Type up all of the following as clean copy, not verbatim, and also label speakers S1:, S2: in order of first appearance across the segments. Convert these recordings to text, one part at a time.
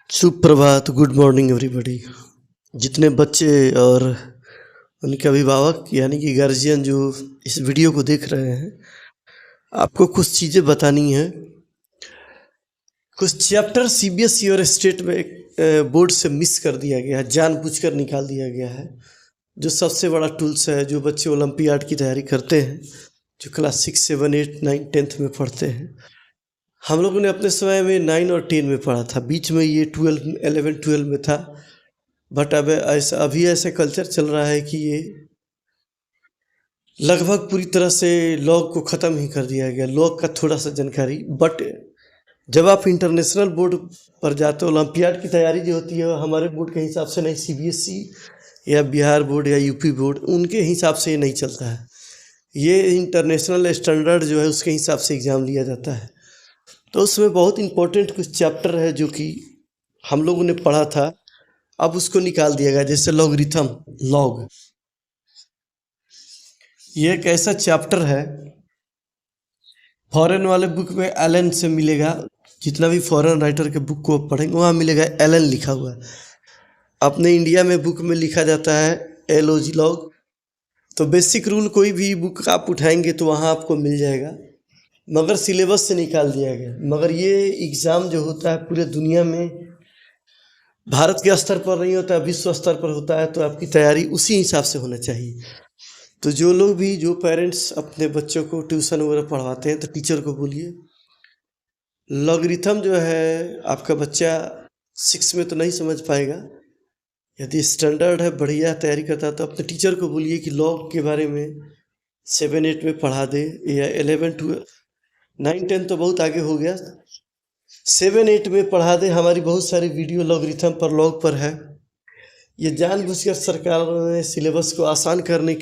S1: सुप्रभात, good morning everybody. जितने बच्चे और उनके अभिभावक यानी कि गार्जियन जो इस वीडियो को देख रहे हैं, आपको कुछ चीज़ें बतानी हैं। कुछ चैप्टर सीबीएसई और स्टेट में बोर्ड से मिस कर दिया गया है, जानबूझकर निकाल दिया गया है। जो सबसे बड़ा टूल्स है, जो बच्चे ओलंपियाड की तैयारी करते हैं, जो क्लास 6, 7, 8, 9, 10th में पढ़ते हैं। हम लोगों ने अपने समय में 9 और 10 में पढ़ा था, बीच में ये 12, 11, 12 में था। बट अब ऐसा कल्चर चल रहा है कि ये लगभग पूरी तरह से लॉग को ख़त्म ही कर दिया गया। लॉग का थोड़ा सा जानकारी, बट जब आप इंटरनेशनल बोर्ड पर जाते हो, ओलंपियाड की तैयारी जो होती है हमारे बोर्ड के हिसाब से नहीं, सीबीएसई या बिहार बोर्ड या यूपी बोर्ड, उनके हिसाब से ये नहीं चलता है। ये इंटरनेशनल स्टैंडर्ड जो है उसके हिसाब से एग्ज़ाम लिया जाता है। तो उसमें बहुत इंपॉर्टेंट कुछ चैप्टर है जो कि हम लोगों ने पढ़ा था, अब उसको निकाल दिया गया। जैसे लॉगरिथम, लॉग, ये एक ऐसा चैप्टर है, फॉरेन वाले बुक में एलन से मिलेगा। जितना भी फॉरेन राइटर के बुक को पढ़ेंगे वहाँ मिलेगा एलन लिखा हुआ है। अपने इंडिया में बुक में लिखा जाता है एलओजी, लॉग। तो बेसिक रूल कोई भी बुक आप उठाएंगे तो वहाँ आपको मिल जाएगा, मगर सिलेबस से निकाल दिया गया। मगर ये एग्ज़ाम जो होता है पूरे दुनिया में, भारत के स्तर पर नहीं होता है, विश्व स्तर पर होता है। तो आपकी तैयारी उसी हिसाब से होना चाहिए। तो जो लोग भी, जो पेरेंट्स अपने बच्चों को ट्यूशन वगैरह पढ़वाते हैं, तो टीचर को बोलिए लॉगरिथम जो है आपका बच्चा 6 में तो नहीं समझ पाएगा। यदि स्टैंडर्ड है, बढ़िया तैयारी करता है, तो अपने टीचर को बोलिए कि लॉग के बारे में 7, 8 में पढ़ा दे, या 11, 12, 9, 10 तो बहुत आगे हो गया, 7, 8 में पढ़ा दे। हमारी बहुत सारी वीडियो लॉगरिथम पर, लॉग पर है। ये जानबूझकर सरकार ने सिलेबस को आसान करने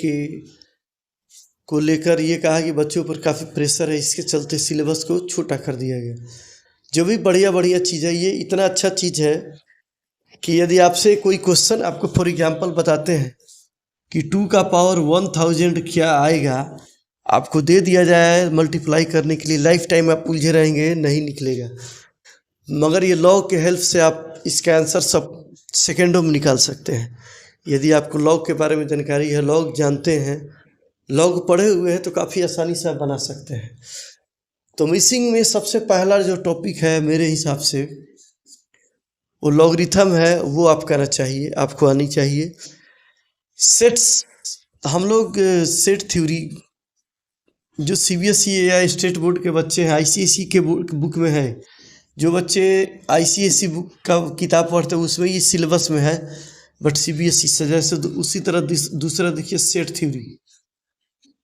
S1: को लेकर ये कहा कि बच्चों पर काफ़ी प्रेशर है, इसके चलते सिलेबस को छोटा कर दिया गया। जो भी बढ़िया चीज़ है, ये इतना अच्छा चीज़ है कि यदि आपसे कोई क्वेश्चन, आपको फॉर एग्जांपल बताते हैं कि 2 का पावर 1000 क्या आएगा, आपको दे दिया जाए मल्टीप्लाई करने के लिए, लाइफ टाइम आप उलझे रहेंगे, नहीं निकलेगा। मगर ये लॉग के हेल्प से आप इसका आंसर सब सेकेंडों में निकाल सकते हैं। यदि आपको लॉग के बारे में जानकारी है, लॉग जानते हैं, लॉग पढ़े हुए हैं, तो काफ़ी आसानी से आप बना सकते हैं। तो मिसिंग में सबसे पहला जो टॉपिक है मेरे हिसाब से, वो लॉगरिथम है। वो आपको आना चाहिए, आपको आनी चाहिए। सेट्स, हम लोग सेट थ्योरी जो सीबीएसई या स्टेट बोर्ड के बच्चे हैं, आईसीएसई के बुक में है। जो बच्चे आईसीएसई बुक का किताब पढ़ते हैं उसमें ये सिलेबस में है, बट सीबीएसई से जैसे उसी तरह दूसरा देखिए सेट थ्योरी।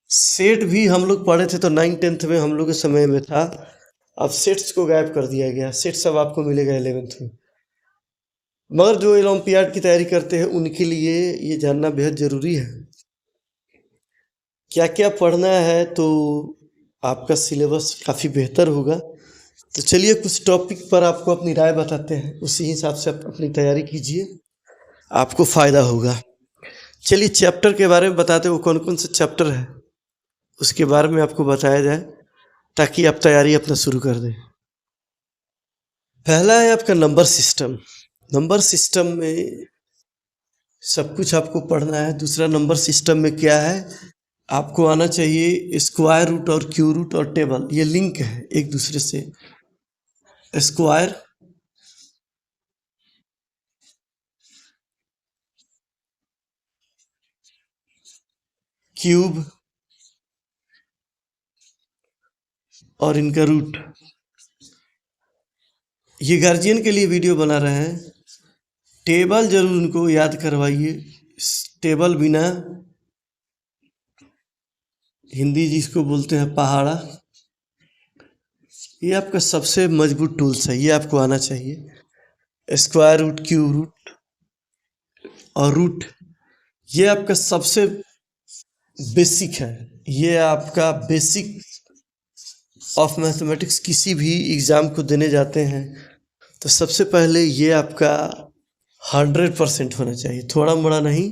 S1: सेट भी हम लोग पढ़े थे तो 9, 10th में हम लोग के समय में था। अब सेट्स को गायब कर दिया गया। सेट्स अब आपको मिलेगा 11th में। मगर जो ओलंपियाड की तैयारी करते हैं उनके लिए ये जानना बेहद ज़रूरी है क्या क्या पढ़ना है, तो आपका सिलेबस काफ़ी बेहतर होगा। तो चलिए कुछ टॉपिक पर आपको अपनी राय बताते हैं, उसी हिसाब से आप अपनी तैयारी कीजिए, आपको फ़ायदा होगा। चलिए चैप्टर के बारे में बताते हैं, वो कौन कौन से चैप्टर है उसके बारे में आपको बताया जाए, ताकि आप तैयारी अपना शुरू कर दें। पहला है आपका नंबर सिस्टम। नंबर सिस्टम में सब कुछ आपको पढ़ना है। दूसरा, नंबर सिस्टम में क्या है, आपको आना चाहिए स्क्वायर रूट और क्यू रूट और टेबल। ये लिंक है एक दूसरे से। स्क्वायर, क्यूब और इनका रूट। ये गार्जियन के लिए वीडियो बना रहे हैं। टेबल जरूर उनको याद करवाइए। टेबल बिना, हिंदी जिसको बोलते हैं पहाड़ा, ये आपका सबसे मजबूत टूल्स है, ये आपको आना चाहिए। स्क्वायर रूट, क्यूब रूट और रूट, ये आपका सबसे बेसिक है। ये आपका बेसिक ऑफ मैथमेटिक्स। किसी भी एग्ज़ाम को देने जाते हैं तो सबसे पहले ये आपका 100% होना चाहिए, थोड़ा मोड़ा नहीं।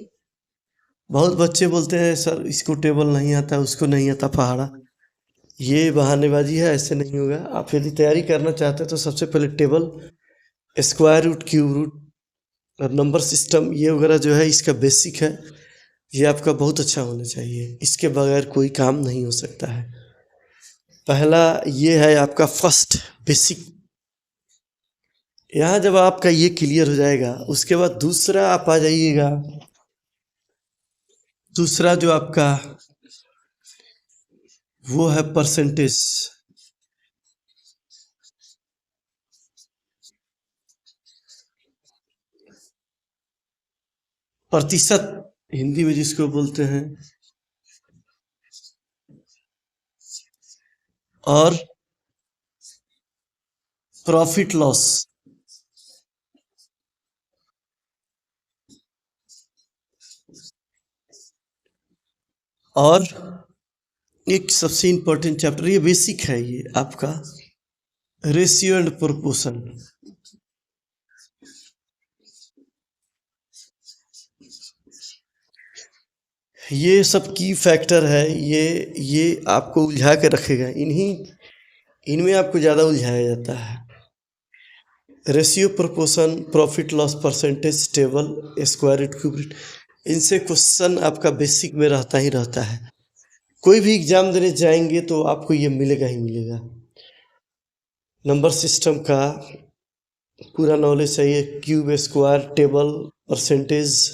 S1: बहुत बच्चे बोलते हैं सर इसको टेबल नहीं आता, उसको नहीं आता पहाड़ा। ये बहानेबाजी है, ऐसे नहीं होगा। आप यदि तैयारी करना चाहते हैं तो सबसे पहले table square root, cube root और नंबर सिस्टम, ये वगैरह जो है इसका बेसिक है, ये आपका बहुत अच्छा होना चाहिए। इसके बगैर कोई काम नहीं हो सकता है। पहला ये है आपका फर्स्ट बेसिक। यहाँ जब आपका ये क्लियर हो जाएगा, उसके बाद दूसरा आप आ जाइएगा। दूसरा जो आपका वो है परसेंटेज। प्रतिशत हिंदी में जिसको बोलते हैं, और प्रॉफिट लॉस। और एक सबसे इंपॉर्टेंट चैप्टर, ये बेसिक है ये आपका, रेशियो एंड प्रोपोर्शन। ये सब की फैक्टर है, ये आपको उलझा के रखेगा। इनमें आपको ज़्यादा उलझाया जाता है। Ratio, proportion, profit loss, percentage, table, square root, cube root, इनसे क्वेश्चन आपका बेसिक में रहता ही रहता है। कोई भी एग्जाम देने जाएंगे तो आपको ये मिलेगा ही मिलेगा। नंबर सिस्टम का पूरा नॉलेज चाहिए, क्यूब, स्क्वायर, टेबल, परसेंटेज,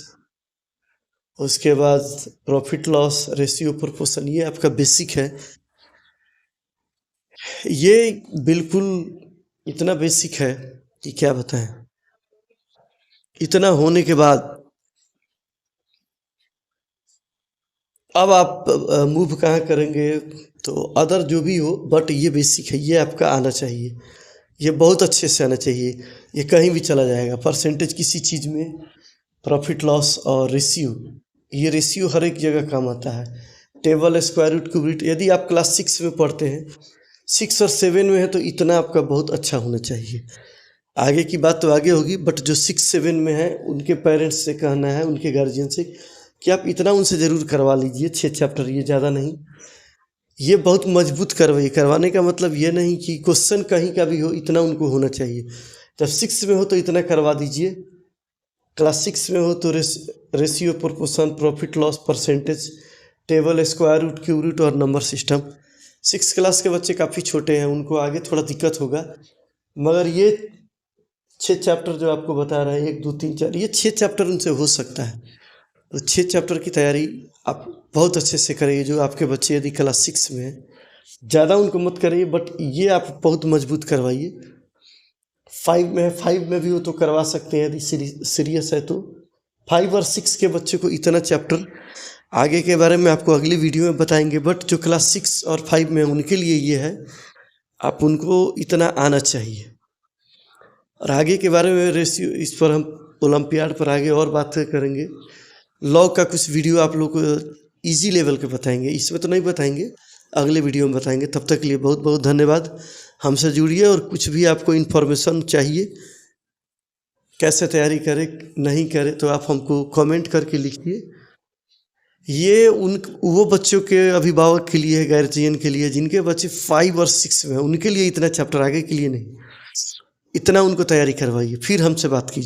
S1: उसके बाद प्रॉफिट लॉस, रेशियो, प्रोपोर्शन, ये आपका बेसिक है। ये बिल्कुल इतना बेसिक है कि क्या बताएं। इतना होने के बाद अब आप मूव कहाँ करेंगे, तो अदर जो भी हो, बट ये बेसिक है, ये आपका आना चाहिए। ये बहुत अच्छे से आना चाहिए, ये कहीं भी चला जाएगा। परसेंटेज किसी चीज़ में, प्रॉफिट लॉस और रेशियो, ये रेशियो हर एक जगह काम आता है। Table, square root, cube root, यदि आप क्लास 6 में पढ़ते हैं, 6 और 7 में है, तो इतना आपका बहुत अच्छा होना चाहिए। आगे की बात तो आगे होगी, बट जो 6-7 में है, उनके पेरेंट्स से कहना है, उनके गार्जियन से, कि आप इतना उनसे ज़रूर करवा लीजिए, 6 चैप्टर, ये ज़्यादा नहीं। ये बहुत मजबूत करवाइए। करवाने का मतलब ये नहीं कि क्वेश्चन कहीं का भी हो, इतना उनको होना चाहिए। जब 6 में हो तो इतना करवा दीजिए, क्लास 6 में हो तो ratio, proportion, profit loss, percentage, table, square root, cube root और नंबर सिस्टम। 6 क्लास के बच्चे काफ़ी छोटे हैं, उनको आगे थोड़ा दिक्कत होगा, मगर ये 6 चैप्टर जो आपको बता रहे हैं, 1, 2, 3, 4, ये 6 चैप्टर उनसे हो सकता है। तो 6 चैप्टर की तैयारी आप बहुत अच्छे से करिए। जो आपके बच्चे यदि क्लास 6 में हैं, ज़्यादा उनको मत करिए, बट ये आप बहुत मजबूत करवाइए। 5 में है, 5 में भी वो तो करवा सकते हैं यदि सीरियस है तो। 5 और 6 के बच्चे को इतना चैप्टर, आगे के बारे में आपको अगली वीडियो में बताएंगे, बट जो क्लास 6 और 5 में उनके लिए ये है, आप उनको इतना आना चाहिए। और आगे के बारे में रेशियो, इस पर हम ओलंपियाड पर आगे और बात करेंगे। लॉ का कुछ वीडियो आप लोग को ईजी लेवल के बताएंगे, इसमें तो नहीं बताएंगे, अगले वीडियो में बताएंगे। तब तक के लिए बहुत बहुत धन्यवाद। हमसे जुड़िए, और कुछ भी आपको इन्फॉर्मेशन चाहिए, कैसे तैयारी करें नहीं करें, तो आप हमको कमेंट करके लिखिए। ये वो बच्चों के अभिभावक के लिए है, गार्जियन के लिए, जिनके बच्चे 5 और 6 में हैं, उनके लिए इतना चैप्टर, आगे के लिए नहीं। इतना उनको तैयारी करवाइए, फिर हमसे बात कीजिए।